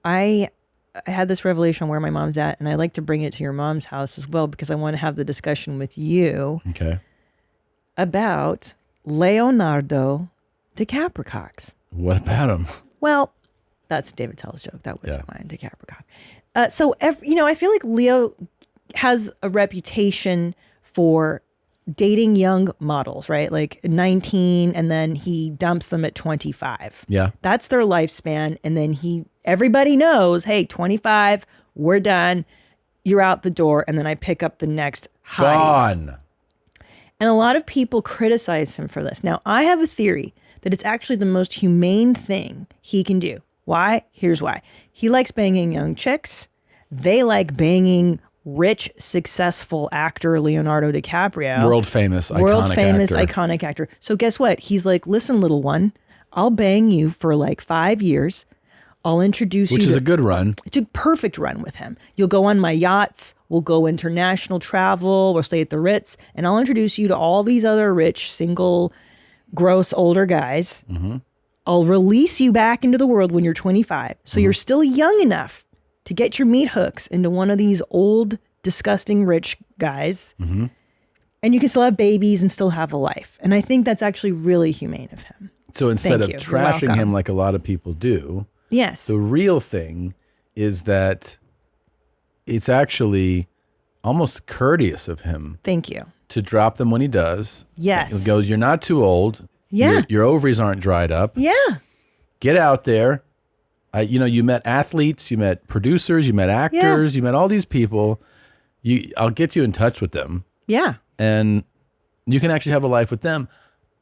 I had this revelation where my mom's at, and I like to bring it to your mom's house as well because I want to have the discussion with you about Leonardo DiCaprio's. What about him? Well, that's David Tell's joke. That wasn't mine, DiCaprio. So, I feel like Leo has a reputation for dating young models, right? Like 19, and then he dumps them at 25. Yeah. That's their lifespan. And then everybody knows, hey, 25, we're done. You're out the door. And then I pick up the next high. Gone. And a lot of people criticize him for this. Now, I have a theory that it's actually the most humane thing he can do. Why? Here's why. He likes banging young chicks. They like banging rich, successful actor Leonardo DiCaprio. World famous, iconic actor. So guess what? He's like, listen, little one, I'll bang you for like 5 years. I'll introduce you. Which is a good run. It's a perfect run with him. You'll go on my yachts. We'll go international travel. We'll stay at the Ritz. And I'll introduce you to all these other rich, single, gross, older guys. Mm-hmm. I'll release you back into the world when you're 25. So you're still young enough to get your meat hooks into one of these old, disgusting rich guys. Mm-hmm. And you can still have babies and still have a life. And I think that's actually really humane of him. So instead of trashing him like a lot of people do, yes, the real thing is that it's actually almost courteous of him. Thank you. To drop them when he does. Yes. He goes, you're not too old. Yeah. Your ovaries aren't dried up. Yeah. Get out there. You met athletes, you met producers, you met actors, you met all these people. I'll get you in touch with them. Yeah. And you can actually have a life with them.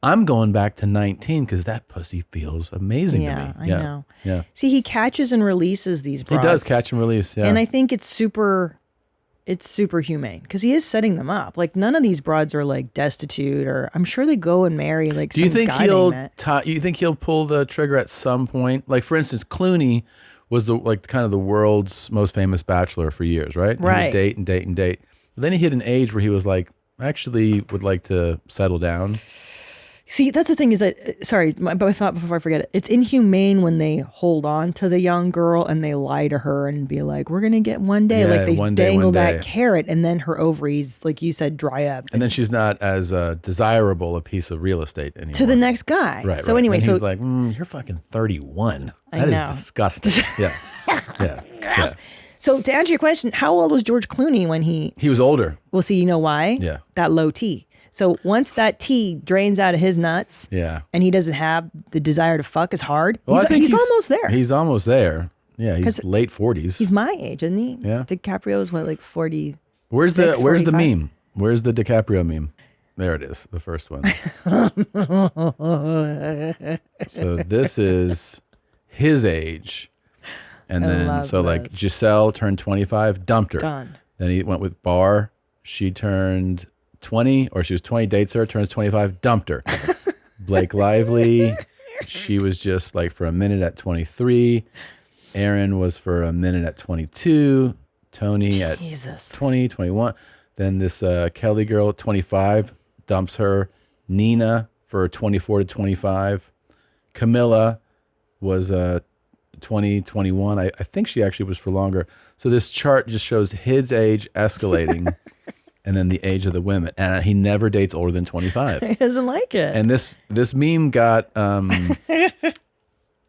I'm going back to 19 because that pussy feels amazing to me. I know. Yeah. See, he catches and releases these broads. He does catch and release, yeah. And I think it's super humane because he is setting them up. Like none of these broads are like destitute, or I'm sure they go and marry like some guy they met. You think he'll pull the trigger at some point? Like for instance, Clooney was kind of the world's most famous bachelor for years, right? Right. He would date. But then he hit an age where he was like, I actually would like to settle down. See, that's the thing is that, sorry, my thought before I forget it, it's inhumane when they hold on to the young girl and they lie to her and be like, we're going to get one day. Like they dangle that carrot and then her ovaries, like you said, dry up. And then she's not as desirable a piece of real estate anymore. To the next guy. Right. So anyway, and he's like, you're fucking 31. That is disgusting. Yeah. So to answer your question, how old was George Clooney when he was older? Well, see, you know why? Yeah. That low T. So once that T drains out of his nuts, and he doesn't have the desire to fuck as hard, he's almost there. He's almost there. Yeah, he's late 40s. He's my age, isn't he? Yeah. DiCaprio's what, like 40? Where's the meme? Where's the DiCaprio meme? There it is, the first one. So this is his age. And then like Giselle turned 25, dumped her. Done. Then he went with Barr. She turned 20, or she was 20, dates her, turns 25, dumped her. Blake Lively, she was just like for a minute at 23. Aaron was for a minute at 22. Tony at 20, 21. Then this Kelly girl at 25 dumps her. Nina for 24 to 25. Camilla was 20, 21. I think she actually was for longer. So this chart just shows his age escalating. And then the age of the women. And he never dates older than 25. He doesn't like it. And this meme got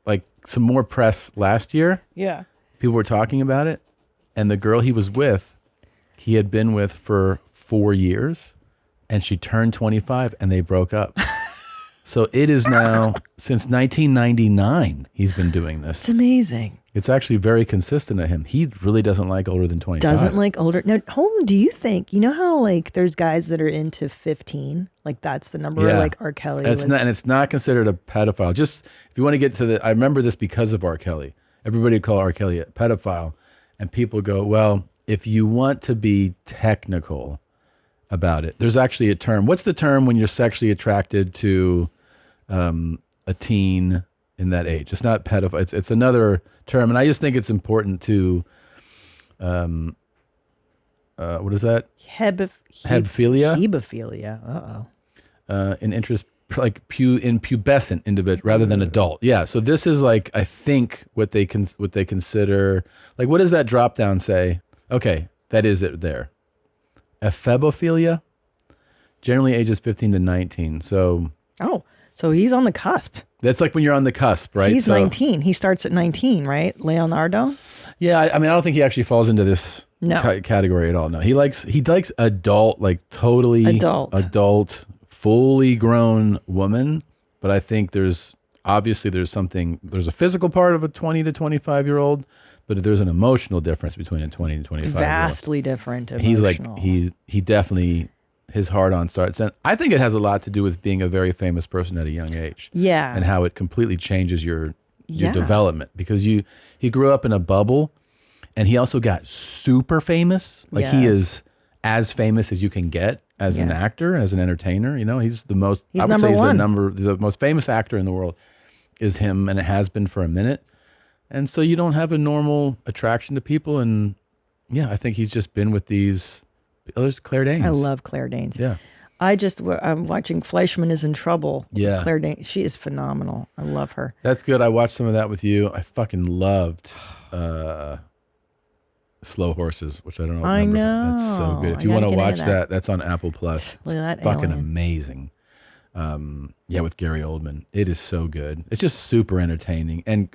like some more press last year. Yeah. People were talking about it. And the girl he was with, he had been with for 4 years. And she turned 25 and they broke up. So it is now, since 1999, he's been doing this. It's amazing. It's actually very consistent of him. He really doesn't like older than 25. Doesn't like older. Now, do you think, you know how like there's guys that are into 15? Like that's the number, like R. Kelly. It's not considered a pedophile. Just if you want to get to I remember this because of R. Kelly. Everybody would call R. Kelly a pedophile. And people go, well, if you want to be technical about it, there's actually a term. What's the term when you're sexually attracted to a teen in that age? It's not pedophile. It's another term, and I just think it's important to, what is that? Hebephilia. Hebephilia. Hebephilia. An interest like pubescent individual rather than adult. Yeah. So this is like, I think what they consider, like, what does that drop down say? Okay. That is it there. Ephebophilia, generally ages 15 to 19. So. Oh, so he's on the cusp. That's like when you're on the cusp, right? He's 19. He starts at 19, right? Leonardo? Yeah. I mean, I don't think he actually falls into this category at all. No, he likes adult, like totally adult, fully grown woman. But I think there's a physical part of a 20 to 25 year old, but there's an emotional difference between a 20 and 25 vastly different. He's like, he definitely, his hard on starts. And I think it has a lot to do with being a very famous person at a young age. Yeah. And how it completely changes your development, because he grew up in a bubble, and he also got super famous. Like he is as famous as you can get as an actor, as an entertainer. You know, he's the most, I would say he's the most famous actor in the world is him, and it has been for a minute. And so you don't have a normal attraction to people. And yeah, I think he's just been with these. Oh, there's Claire Danes. I love Claire Danes. Yeah. I'm watching Fleischman is in Trouble. Yeah. Claire Danes. She is phenomenal. I love her. That's good. I watched some of that with you. I fucking loved Slow Horses, which I don't know. I know. That's so good. If you want to watch that, that's on Apple Plus. Look at that fucking alien. amazing. Yeah, with Gary Oldman. It is so good. It's just super entertaining. And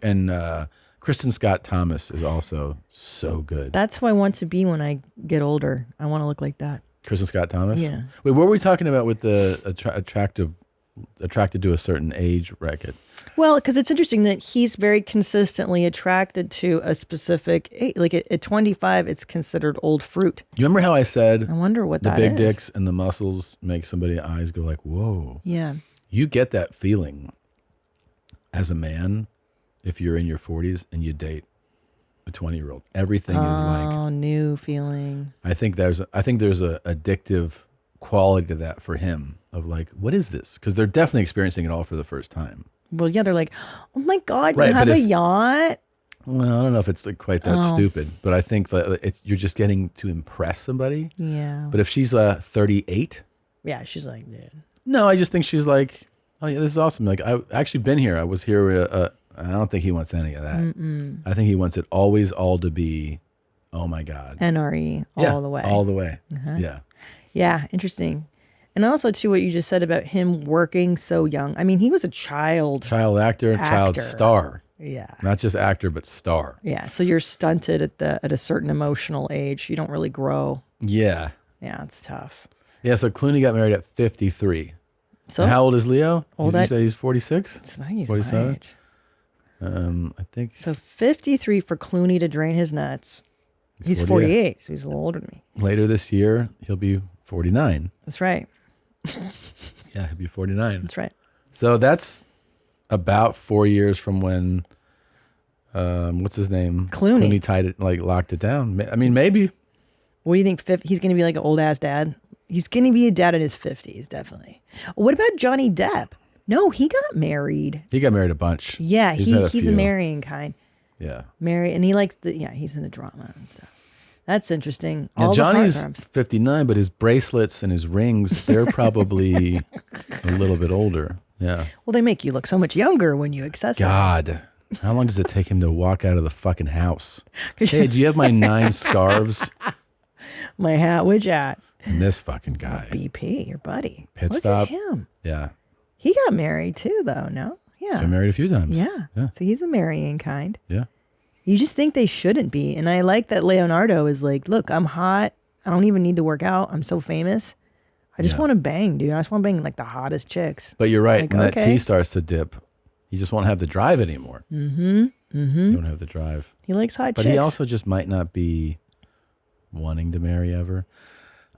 Kristen Scott Thomas is also so good. That's who I want to be when I get older. I want to look like that. Kristen Scott Thomas? Yeah. Wait, what were we talking about with the attracted to a certain age bracket? Well, because it's interesting that he's very consistently attracted to a specific age. Like at 25, it's considered old fruit. You remember how I said I wonder what the that big is. dicks and the muscles make somebody's eyes go like, whoa. Yeah. You get that feeling as a man if you're in your 40s and you date a 20-year-old. Everything is like, oh, new feeling. I think there's a addictive quality to that for him of like, what is this? Because they're definitely experiencing it all for the first time. Well, yeah, they're like, oh my God, Right, you have but a yacht? Well, I don't know if it's like quite that stupid, but I think that you're just getting to impress somebody. Yeah. But if she's 38, Yeah, she's like, dude. no, I just think she's like, oh yeah, this is awesome. Like I've actually been here. I was here. I don't think he wants any of that. Mm-mm. I think he wants it always all to be, oh my God. NRE all the way. All the way. Uh-huh. Yeah. Yeah, interesting. And also, too, what you just said about him working so young. I mean, he was a child actor, child star. Yeah. Not just actor, but star. Yeah. So you're stunted at a certain emotional age. You don't really grow. Yeah. Yeah, it's tough. Yeah. So Clooney got married at 53. So and how old is Leo? Old You said he's 46? I think he's 47? my age. I think. So 53 for Clooney to drain his nuts. He's 48, so he's a little older than me. Later this year, he'll be 49. That's right. Yeah, he'll be 49. That's right. So that's about 4 years from when, what's his name? Clooney tied it, like locked it down. I mean, maybe. What do you think? He's going to be like an old ass dad? He's going to be a dad in his 50s, definitely. What about Johnny Depp? No, he got married. He got married a bunch. Yeah, he's a few. marrying kind. Yeah. Married, and he likes he's in the drama and stuff. That's interesting. Yeah, Johnny's 59, but his bracelets and his rings, they're probably a little bit older. Yeah. Well, they make you look so much younger when you accessorize. God. How long does it take him to walk out of the fucking house? Hey, do you have my 9 scarves? My hat, which hat? And this fucking guy. BP, your buddy. Pit Look stop. at him. Yeah. He got married too, though, no? Yeah. He's been married a few times. Yeah. So he's a marrying kind. Yeah. You just think they shouldn't be. And I like that Leonardo is like, look, I'm hot. I don't even need to work out. I'm so famous. I just want to bang, dude. I just want to bang like the hottest chicks. But you're right. Like, when that okay. T starts to dip, you just won't have the drive anymore. Mm-hmm. Mm-hmm. You don't have the drive. He likes hot But chicks. he also just might not be wanting to marry ever.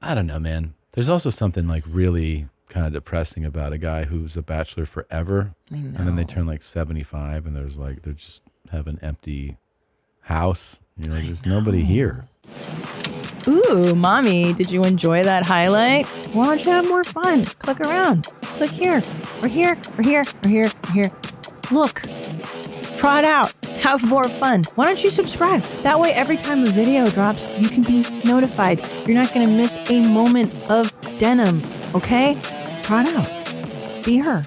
I don't know, man. There's also something like really kind of depressing about a guy who's a bachelor forever. I know. And then they turn like 75 and there's like, they just have an empty house. You know, there's nobody here. Ooh, mommy, did you enjoy that highlight? Why don't you have more fun? Click around. Click here, or here, or here, or here, or here. Look, try it out. Have more fun. Why don't you subscribe? That way, every time a video drops, you can be notified. You're not going to miss a moment of denim, okay? Try it out. Be her.